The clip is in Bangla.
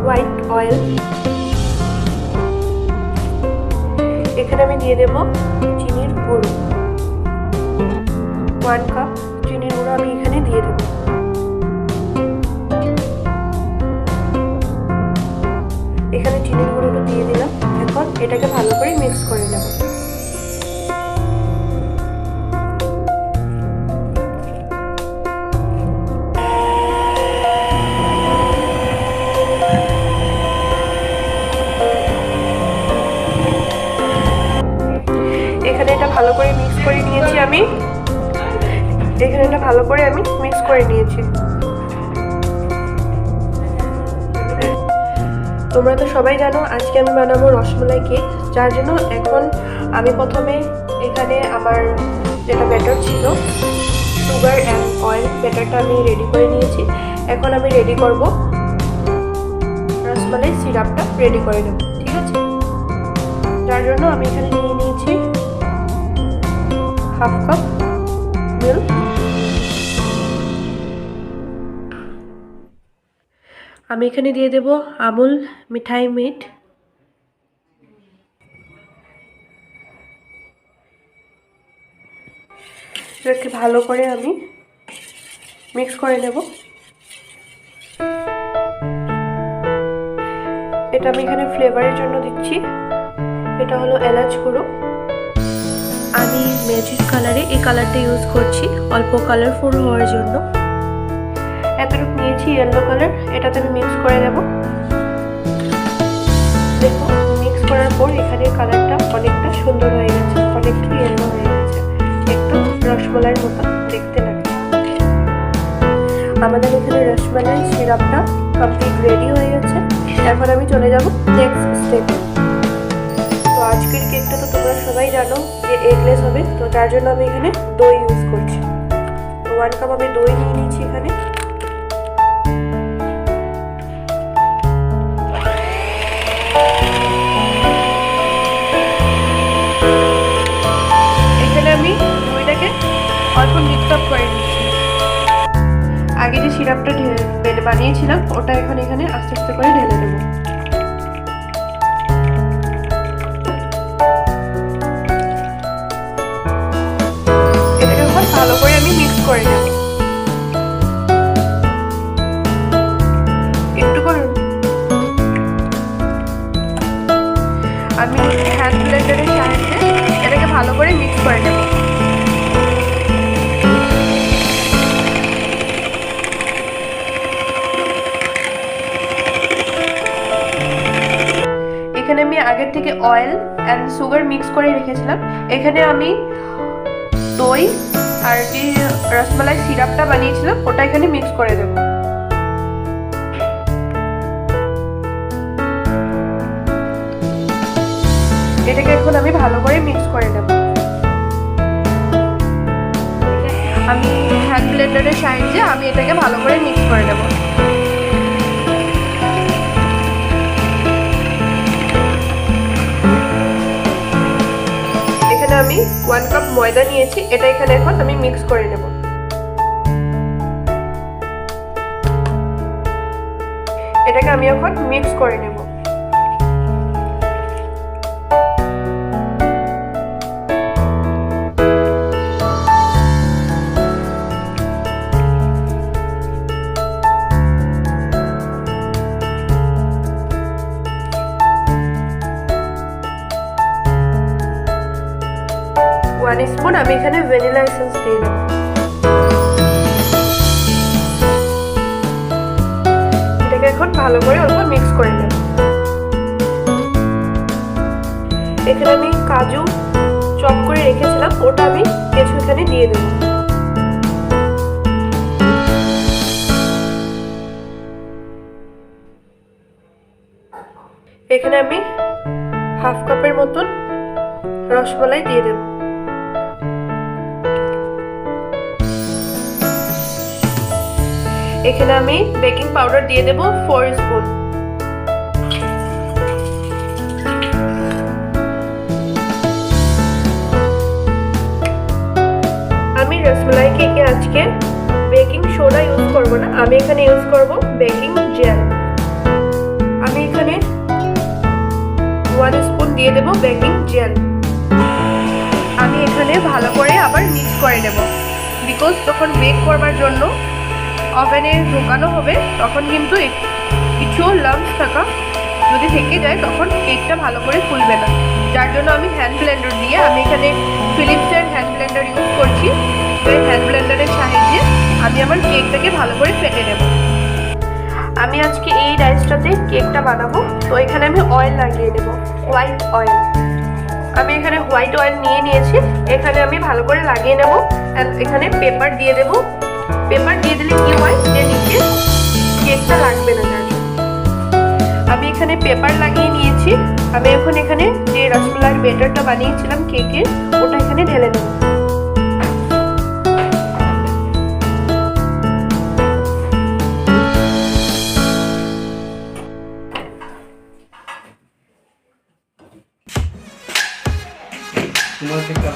White oil. এখানে আমি দিয়ে দেব চিনির গুঁড়ো, 1 কাপ চিনির গুঁড়ো আমি এখানে দিয়ে দেব। এখানে চিনির গুঁড়োটা দিয়ে দিলাম। এখন এটাকে ভালো করে মিক্স করে নেব। এখানে এটা ভালো করে মিক্স করে নিয়েছি আমি। মিক্স করে নিয়েছি। তোমরা তো সবাই জানো আজকে আমি বানাবো রসমালাই কেক, যার জন্য এখন আমি প্রথমে এখানে আমার যেটা ব্যাটার ছিল সুগার অ্যান্ড অয়েল ব্যাটারটা আমি রেডি করে নিয়েছি। এখন আমি রেডি করব রসমালাই সিরাপটা রেডি করে নেব, ঠিক আছে? যার জন্য আমি এখানে নিয়ে নিয়েছি 1/2 কাপ মিল্ক। আমি এখানে দিয়ে দেব আমুল মিঠাই মিট। এটাকে ভালো করে আমি মিক্স করে নেব। এটা আমি এখানে ফ্লেভারের জন্য দিচ্ছি, এটা হলো এলাচ গুঁড়ো। আমি ম্যাজিক কালারে এই কালারটা ইউজ করছি অল্প কালারফুল হওয়ার জন্য। এতটুকু নিয়েছি ইয়েলো কালার, এটাতে আমি মিক্স করে দেব। দেখো মিক্স করার পর এখানে কালারটা অনেকটা সুন্দর হয়ে গেছে, অনেকটা ইয়েলো হয়ে গেছে, একটু রসমালাইয়ের মতো দেখতে লাগছে। আমাদের এখানে রসমালাই সিরাপটা কমপ্লিট রেডি হয়ে গেছে। এখন আমি চলে যাব নেক্সট স্টেপে। তো আজকের কেকটা তো তোমরা সবাই জানো যে এগলেস হবে, তো যার জন্য আমি এখানে দই ইউজ করছি। তো 1 কাপ আমি দই নিয়ে নিচ্ছি এখানে। এখানে আমি দইটাকে অল্প মিক্স আপ করে নিচ্ছি। আগে যে সিরাপটা বানিয়েছিলাম ওটা এখন এখানে আস্তে আস্তে করে ঢেলে দেবো। এটাকে এখন ভালো করে আমি মিক্স করে নেব। একটু করে আমি হ্যান্ড ব্লেন্ডারের সাহায্যে এটাকে ভালো করে মিক্স করে নেব। এখানে আমি আগের থেকে অয়েল অ্যান্ড সুগার মিক্স করে রেখেছিলাম। এখানে আমি দই আর যে রসমালাই সিরাপটা বানিয়েছিলাম ওটা এখানে মিক্স করে দেব। এটাকে এখন আমি ভালো করে মিক্স করে নেব। আমি হ্যান্ড ব্লেন্ডারের সাহায্যে আমি এটাকে ভালো করে মিক্স করে নেব। এখানে আমি 1 কাপ ময়দা নিয়েছি, এটা এখানে এখন আমি মিক্স করে নেব। এটাকে আমি এখন মিক্স করে নেব। ওয়ান স্পুন আমি এখানে ভ্যানিলা এসেন্স দিয়ে দেব। এটাকে এখন ভালো করে অল্প মিক্স করে নেব। এখানে আমি কাজু চপ করে রেখেছিলাম, ওটা আমি কিছু এখানে দিয়ে দেব। এখানে আমি 1/2 কাপের মতন রসমালাই দিয়ে দেব। এখানে আমি বেকিং পাউডার দিয়ে দেব 4 স্পুন। আমি রসমালাই কেকে আজকে বেকিং সোডা ইউজ করব না, আমি এখানে ইউজ করব বেকিং জেল। 1 স্পুন দিয়ে দেবো বেকিং জেল। আমি এখানে ভালো করে আবার মিক্স করে নেব, বিকজ যখন বেক করবার জন্য ওভেনে ঢোকানো হবে তখন কিন্তু কিছু লাম্পস থাকা যদি থেকে যায় তখন কেকটা ভালো করে ফুলবে না। যার জন্য আমি হ্যান্ড ব্লেন্ডার দিয়ে, আমি এখানে ফিলিপসের হ্যান্ড ব্লেন্ডার ইউজ করছি, এই হ্যান্ড ব্লেন্ডারের সাহায্যে আমি আমার কেকটাকে ভালো করে ফেটে নেব। আমি আজকে এই রাইসটাতে কেকটা বানাবো, তো এখানে আমি অয়েল লাগিয়ে নেব, হোয়াইট অয়েল। আমি এখানে হোয়াইট অয়েল নিয়ে নিয়েছি, এখানে আমি ভালো করে লাগিয়ে নেব। অ্যান্ড এখানে পেপার দিয়ে দেব। পেপার দিয়ে দিলে কি হয় যে নিচে কেকটা লাগবে না। আমি এখানে পেপার লাগিয়ে নিয়েছি। আমি এখন এখানে যে রসমালাইয়ের ব্যাটারটা বানিয়েছিলাম কেকের, ওটা এখানে ঢেলে নেব। তোমার কেকটা